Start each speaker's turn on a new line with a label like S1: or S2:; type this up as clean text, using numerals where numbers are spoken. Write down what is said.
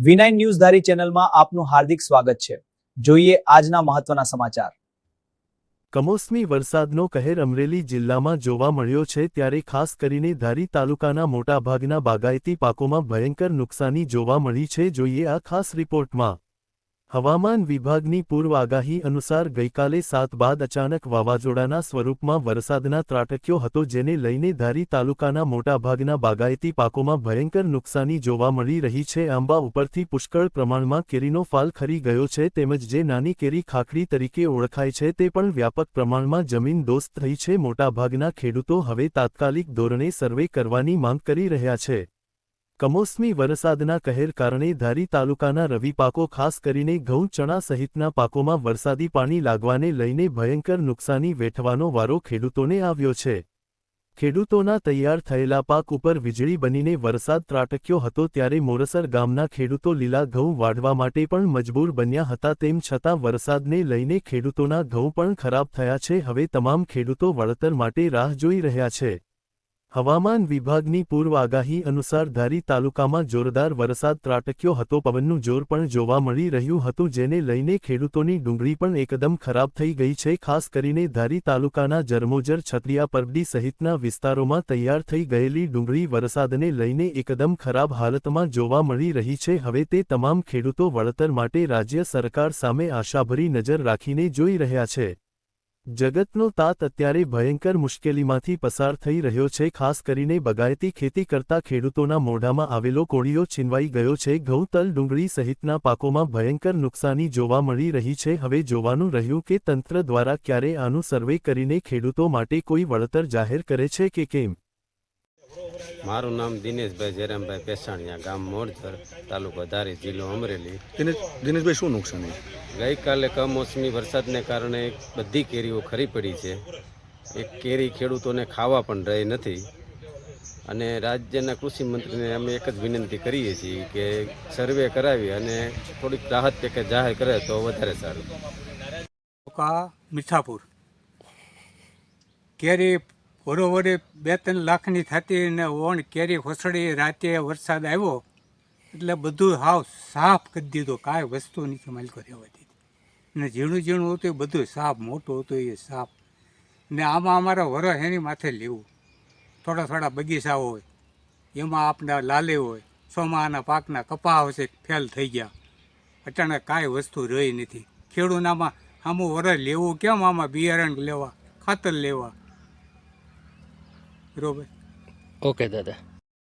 S1: V9 news ધારી ચેનલમાં આપનું હાર્દિક સ્વાગત છે। જોઈએ આજના મહત્વના સમાચાર।
S2: કમોસમી વરસાદનો કહેર અમરેલી જિલ્લામાં જોવા મળ્યો છે, ત્યારે ખાસ કરીને ધારી તાલુકાના મોટાભાગના બાગાયતી પાકોમાં ભયંકર નુકસાની જોવા મળી છે। જોઈએ આ ખાસ રિપોર્ટમાં। હવામાન વિભાગની પૂર્વ આગાહી અનુસાર ગઈકાલે 7 બાદ અચાનક વાવાઝોડાના સ્વરૂપમાં વરસાદના ત્રાટક્યો હતો, જેને લઈને ધારી તાલુકાના મોટાભાગના બાગાયતી પાકોમાં ભયંકર નુકસાની જોવા મળી રહી છે। આંબા ઉપરથી પુષ્કળ પ્રમાણમાં કેરીનો ફાલ ખરી ગયો છે, તેમજ જે નાની કેરી ખાખડી તરીકે ઓળખાય છે તે પણ વ્યાપક પ્રમાણમાં જમીનદોસ્ત થઈ છે। મોટાભાગના ખેડૂતો હવે તાત્કાલિક ધોરણે સર્વે કરવાની માંગ કરી રહ્યા છે। કમોસમી વરસાદના કહેર કારણે ધારી તાલુકાના રવિ પાકો ખાસ કરીને ઘઉં, ચણા સહિતના પાકોમાં વરસાદી પાણી લાગવાને લઈને ભયંકર નુકસાની વેઠવાનો વારો ખેડૂતોને આવ્યો છે। ખેડૂતોના તૈયાર થયેલા પાક ઉપર વીજળી બનીને વરસાદ ત્રાટક્યો હતો, ત્યારે મોરસર ગામના ખેડૂતો લીલા ઘઉં વાઢવા માટે પણ મજબૂર બન્યા હતા। તેમ છતાં વરસાદને લઈને ખેડૂતોના ઘઉં પણ ખરાબ થયા છે। હવે તમામ ખેડૂતો વળતર માટે રાહ જોઈ રહ્યા છે। હવામાન વિભાગની પૂર્વ આગાહી અનુસાર ધારી તાલુકામાં જોરદાર વરસાદ ત્રાટક્યો હતો। પવનનું જોર પણ જોવા મળી રહ્યું હતું, જેને લઈને ખેડૂતોની ડુંગળી પણ એકદમ ખરાબ થઈ ગઈ છે। ખાસ કરીને ધારી તાલુકાના જરમોજર, છત્રીયા પરબડી સહિતના વિસ્તારોમાં તૈયાર થઈ ગયેલી ડુંગળી વરસાદને લઈને એકદમ ખરાબ હાલતમાં જોવા મળી રહી છે। હવે તે તમામ ખેડૂતો વળતર માટે રાજ્ય સરકાર સામે આશાભરી નજર રાખીને જોઈ રહ્યા છે। જગતનો તાત અત્યારે ભયંકર મુશ્કેલીમાંથી પસાર થઈ રહ્યો છે। ખાસ કરીને બગાયતી ખેતી કરતા ખેડૂતોના મોઢામાં આવેલો કોળિયો છીનવાઈ ગયો છે। ઘઉં, તલ, ડુંગળી સહિતના પાકોમાં ભયંકર નુકસાની જોવા મળી રહી છે। હવે જોવાનું રહ્યું કે તંત્ર દ્વારા ક્યારે આનું સર્વે કરીને ખેડૂતો માટે કોઈ વળતર જાહેર કરે છે કે કેમ।
S3: મારું નામ દિનેશભાઈ જયરામભાઈ પેસાણીયા, ગામ મોરજર, તાલુકો ધારી, જિલ્લો અમરેલી।
S4: દિનેશભાઈ, શું નુકસાન છે?
S3: ગઈકાલે કમોસમી વરસાદને કારણે બધી કેરીઓ ખરી પડી છે। એક કેરી ખેડૂતોને ખાવા પણ રહી નથી, અને રાજ્યના કૃષિ મંત્રીને અમે એક જ વિનંતી કરીએ છીએ કે સર્વે કરાવી અને થોડીક રાહત પેકેજ જાહેર કરે તો વધારે સારું।
S5: મીઠાપુર કેરી વરોવરે 2-3 લાખની થતી ને ઓણ કેરી ખોસડી, રાતે વરસાદ આવ્યો એટલે બધું હાવ સાફ કરી દીધો, કાંઈ વસ્તુ નથી માલિકો રહેવા દીધી। ને ઝીણું ઝીણું હતું એ બધું સાફ, મોટું હતું એ સાફ। ને આમાં અમારે વરસ એની માથે લેવું, થોડા બગીચા હોય એમાં આપણા લાલે હોય, ચોમાના પાકના કપા હશે ફેલ થઈ ગયા, અચાનક કાંઈ વસ્તુ રહી નથી। ખેડૂતનામાં આમાં વરસ લેવું કેમ? આમાં બિયારણ લેવા, ખાતર લેવા, બરોબર।
S6: ઓકે દાદા।